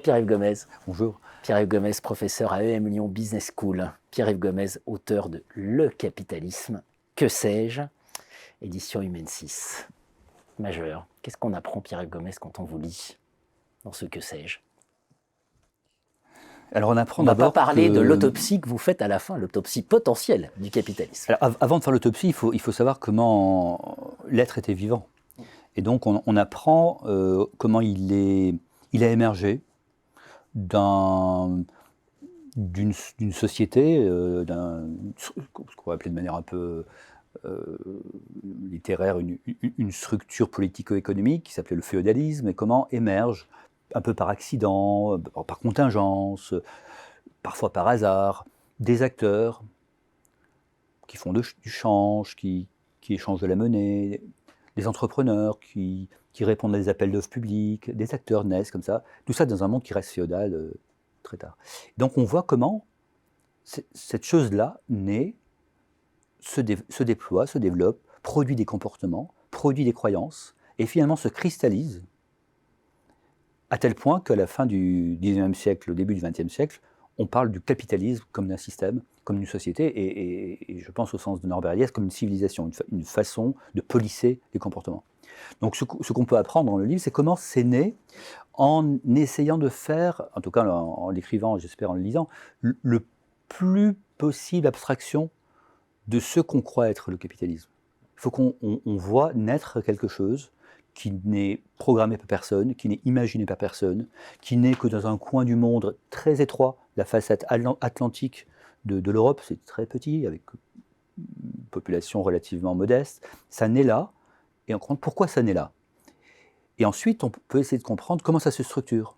Pierre-Yves Gomez. Bonjour. Pierre-Yves Gomez, professeur à EM Lyon Business School. Pierre-Yves Gomez, auteur de Le capitalisme, que sais-je, édition Humaine 6. Majeur. Qu'est-ce qu'on apprend, Pierre-Yves Gomez, quand on vous lit dans ce que sais-je? Alors on apprend On va pas d'abord parler que... de l'autopsie que vous faites à la fin, l'autopsie potentielle du capitalisme. Alors, avant de faire l'autopsie, il faut savoir comment l'être était vivant. Et donc on apprend comment il a émergé d'une société, ce qu'on va appeler de manière un peu littéraire, une structure politico-économique qui s'appelait le féodalisme, et comment émerge, un peu par accident, par contingence, parfois par hasard, des acteurs qui font du change, qui échangent de la monnaie, des entrepreneurs qui répondent à des appels d'offres publics, des acteurs naissent comme ça, tout ça dans un monde qui reste féodal très tard. Donc on voit comment cette chose-là naît, se déploie, se développe, produit des comportements, produit des croyances, et finalement se cristallise à tel point qu'à la fin du XIXe siècle, au début du XXe siècle, on parle du capitalisme comme d'un système, comme d'une société, et je pense au sens de Norbert Elias comme une civilisation, une façon de polisser les comportements. Donc ce qu'on peut apprendre dans le livre, c'est comment c'est né en essayant de faire, en tout cas en l'écrivant, j'espère en le lisant, le plus possible abstraction de ce qu'on croit être le capitalisme. Il faut qu'on voit naître quelque chose qui n'est programmé par personne, qui n'est imaginé par personne, qui n'est que dans un coin du monde très étroit, la façade atlantique de l'Europe, c'est très petit, avec une population relativement modeste. Ça naît là, et on comprend pourquoi ça naît là. Et ensuite, on peut essayer de comprendre comment ça se structure,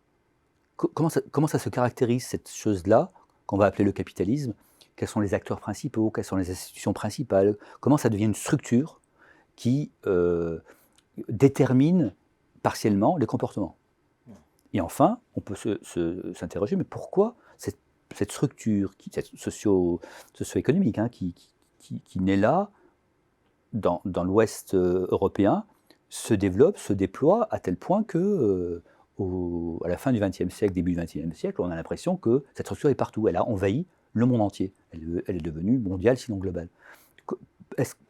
comment ça se caractérise, cette chose-là, qu'on va appeler le capitalisme, quels sont les acteurs principaux, quelles sont les institutions principales, comment ça devient une structure qui détermine partiellement les comportements. Et enfin, on peut s'interroger, mais pourquoi cette structure socio-économique qui naît là, dans l'Ouest européen, se développe, se déploie à tel point que, à la fin du XXe siècle, début du XXIe siècle, on a l'impression que cette structure est partout. Elle a envahi le monde entier. Elle est devenue mondiale, sinon globale.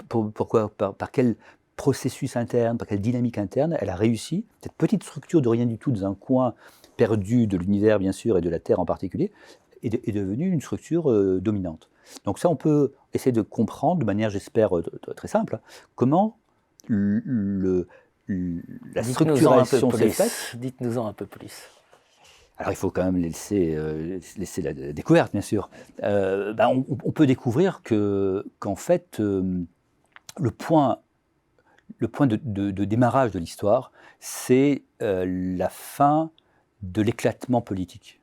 Pourquoi, par quel processus interne, par quelle dynamique interne, elle a réussi, cette petite structure de rien du tout, dans un coin perdu de l'univers, bien sûr, et de la Terre en particulier, est devenue une structure dominante. Donc ça, on peut essayer de comprendre, de manière, j'espère, très simple, comment la structuration s'est faite. Dites-nous-en un peu plus. Alors il faut quand même laisser la découverte, bien sûr. On peut découvrir qu'en fait, le point de démarrage de l'histoire, c'est la fin de l'éclatement politique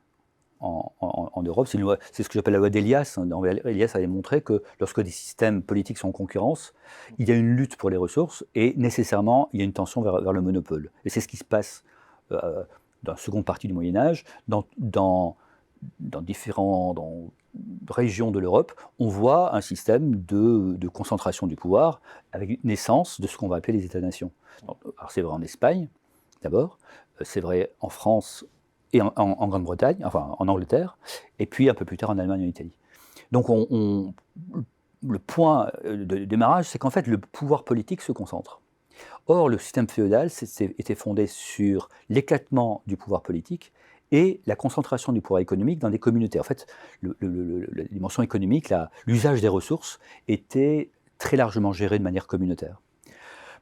en Europe. C'est ce que j'appelle la loi d'Elias. Elias avait montré que lorsque des systèmes politiques sont en concurrence, il y a une lutte pour les ressources et nécessairement il y a une tension vers le monopole. Et c'est ce qui se passe dans la seconde partie du Moyen-Âge, dans différentes régions de l'Europe, on voit un système de concentration du pouvoir avec une naissance de ce qu'on va appeler les États-nations. Alors c'est vrai en Espagne, d'abord, c'est vrai en France et en Grande-Bretagne, enfin en Angleterre, et puis un peu plus tard en Allemagne et en Italie. Donc le point de démarrage, c'est qu'en fait le pouvoir politique se concentre. Or, le système féodal était fondé sur l'éclatement du pouvoir politique et la concentration du pouvoir économique dans des communautés. En fait, la dimension économique, l'usage des ressources était très largement géré de manière communautaire.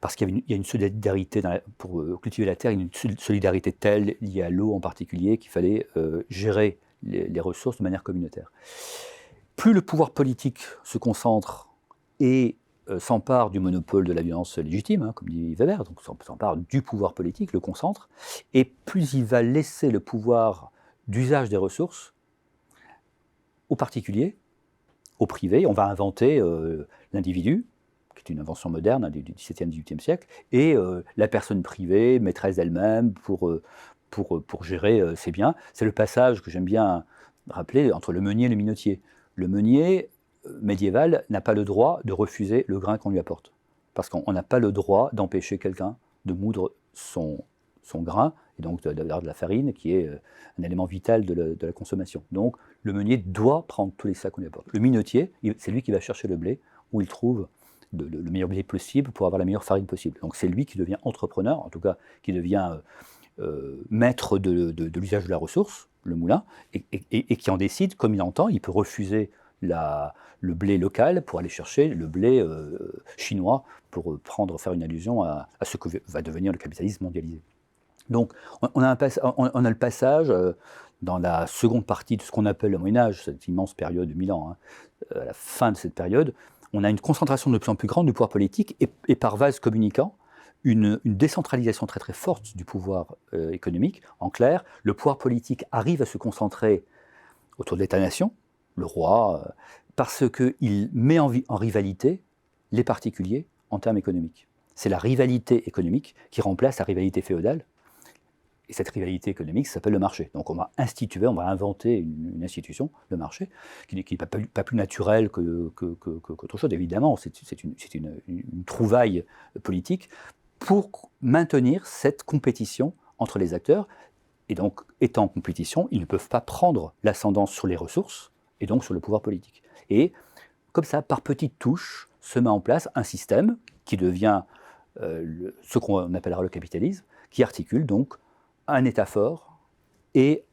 Parce qu'il y a une solidarité pour cultiver la terre, une solidarité telle liée à l'eau en particulier qu'il fallait gérer les ressources de manière communautaire. Plus le pouvoir politique se concentre et s'empare du monopole de la violence légitime, comme dit Weber, donc s'empare du pouvoir politique, le concentre, et plus il va laisser le pouvoir d'usage des ressources aux particuliers, aux privés. On va inventer l'individu, qui est une invention moderne du XVIIe, XVIIIe siècle, et la personne privée, maîtresse d'elle-même, pour gérer ses biens. C'est le passage que j'aime bien rappeler entre le meunier et le minotier. Le meunier médiéval n'a pas le droit de refuser le grain qu'on lui apporte. Parce qu'on n'a pas le droit d'empêcher quelqu'un de moudre son grain et donc d'avoir de la farine qui est un élément vital de la consommation. Donc le meunier doit prendre tous les sacs qu'on lui apporte. Le minotier, c'est lui qui va chercher le blé où il trouve le meilleur blé possible pour avoir la meilleure farine possible. Donc c'est lui qui devient entrepreneur, en tout cas qui devient maître de l'usage de la ressource, le moulin, et qui en décide comme il entend. Il peut refuser le blé local pour aller chercher le blé chinois pour faire une allusion à ce que va devenir le capitalisme mondialisé. Donc on a le passage dans la seconde partie de ce qu'on appelle le Moyen-Âge, cette immense période de 1000 ans, à la fin de cette période, on a une concentration de plus en plus grande du pouvoir politique et par vase communicant, une décentralisation très très forte du pouvoir économique. En clair, le pouvoir politique arrive à se concentrer autour de l'État-nation, le roi, parce qu'il met en rivalité les particuliers en termes économiques. C'est la rivalité économique qui remplace la rivalité féodale. Et cette rivalité économique s'appelle le marché. Donc on va inventer une institution, le marché, qui n'est pas plus naturel qu'autre chose. Évidemment, c'est une trouvaille politique pour maintenir cette compétition entre les acteurs. Et donc, étant en compétition, ils ne peuvent pas prendre l'ascendance sur les ressources et donc sur le pouvoir politique. Et comme ça, par petites touches, se met en place un système qui devient ce qu'on appellera le capitalisme, qui articule donc un État fort et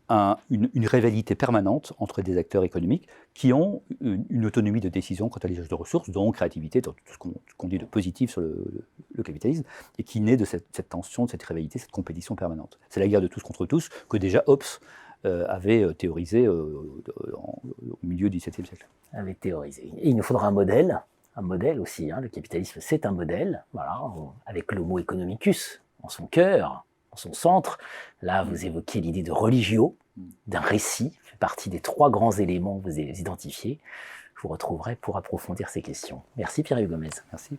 une rivalité permanente entre des acteurs économiques qui ont une autonomie de décision quant à l'usage de ressources, donc créativité, tout ce qu'on dit de positif sur le capitalisme, et qui naît de cette tension, de cette rivalité, cette compétition permanente. C'est la guerre de tous contre tous que déjà Hobbes avait théorisé au milieu du XVIIe siècle. Avait théorisé. Et il nous faudra un modèle aussi. Le capitalisme, c'est un modèle, voilà, avec l'homo economicus en son cœur, en son centre. Là, vous évoquiez l'idée de religio, d'un récit, fait partie des 3 grands éléments que vous avez identifiés. Je vous retrouverai pour approfondir ces questions. Merci Pierre-Yves Gomez. Merci.